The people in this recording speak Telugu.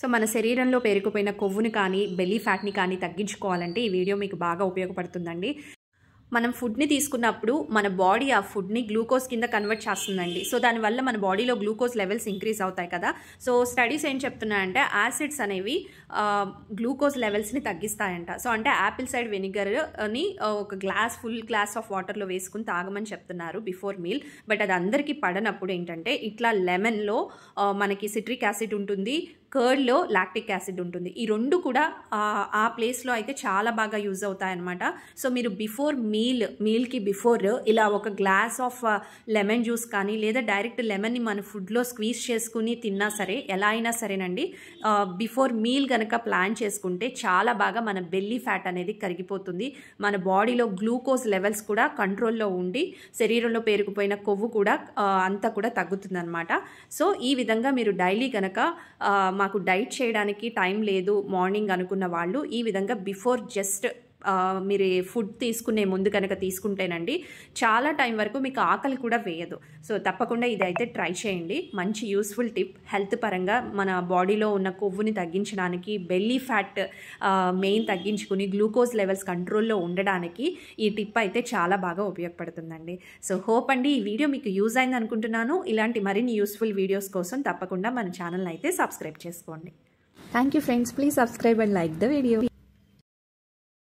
సో మన శరీరంలో పేరుకుపోయిన కొవ్వుని కానీ బెల్లీ ఫ్యాట్ని కానీ తగ్గించుకోవాలంటే ఈ వీడియో మీకు బాగా ఉపయోగపడుతుందండి. మనం ఫుడ్ని తీసుకున్నప్పుడు మన బాడీ ఆ ఫుడ్ని గ్లూకోజ్ కింద కన్వర్ట్ చేస్తుందండి. సో దానివల్ల మన బాడీలో గ్లూకోజ్ లెవెల్స్ ఇంక్రీజ్ అవుతాయి కదా. సో స్టడీస్ ఏం చెప్తున్నాయంటే యాసిడ్స్ అనేవి గ్లూకోజ్ లెవెల్స్ని తగ్గిస్తాయంట. సో అంటే యాపిల్ సైడ్ వెనిగర్ని ఒక ఫుల్ గ్లాస్ ఆఫ్ వాటర్లో వేసుకుని తాగమని చెప్తున్నారు బిఫోర్ మీల్. బట్ అది అందరికీ పడనప్పుడు ఏంటంటే ఇట్లా లెమన్లో మనకి సిట్రిక్ యాసిడ్ ఉంటుంది, కర్డ్లో లాక్టిక్ యాసిడ్ ఉంటుంది. ఈ రెండు కూడా ఆ ప్లేస్లో అయితే చాలా బాగా యూజ్ అవుతాయి అన్నమాట. సో మీరు బిఫోర్ మీల్కి బిఫోర్ ఇలా ఒక గ్లాస్ ఆఫ్ లెమన్ జ్యూస్ కానీ లేదా డైరెక్ట్ లెమన్ని మన ఫుడ్లో స్క్వీజ్ చేసుకుని తిన్నా సరే, ఎలా అయినా సరేనండి, బిఫోర్ మీల్ కనుక ప్లాన్ చేసుకుంటే చాలా బాగా మన బెల్లీ ఫ్యాట్ అనేది కరిగిపోతుంది. మన బాడీలో గ్లూకోజ్ లెవెల్స్ కూడా కంట్రోల్లో ఉండి శరీరంలో పేరుకుపోయిన కొవ్వు కూడా అంతా కూడా తగ్గుతుంది అనమాట. సో ఈ విధంగా మీరు డైలీ కనుక మాకు డైట్ చేయడానికి టైం లేదు మార్నింగ్ అనుకున్న వాళ్ళు ఈ విధంగా బిఫోర్ జస్ట్ మీరు ఫుడ్ తీసుకునే ముందు కనుక తీసుకుంటేనండి చాలా టైం వరకు మీకు ఆకలి కూడా వేయదు. సో తప్పకుండా ఇది అయితే ట్రై చేయండి. మంచి యూస్ఫుల్ టిప్. హెల్త్ పరంగా మన బాడీలో ఉన్న కొవ్వుని తగ్గించడానికి, బెల్లీ ఫ్యాట్ మెయిన్ తగ్గించుకుని గ్లూకోజ్ లెవెల్స్ కంట్రోల్లో ఉండడానికి ఈ టిప్ అయితే చాలా బాగా ఉపయోగపడుతుందండి. సో హోప్ అండి ఈ వీడియో మీకు యూజ్ అయింది అనుకుంటున్నాను. ఇలాంటి మరిన్ని యూస్ఫుల్ వీడియోస్ కోసం తప్పకుండా మన ఛానల్ అయితే సబ్స్క్రైబ్ చేసుకోండి. Thank you friends. Please subscribe and like the video.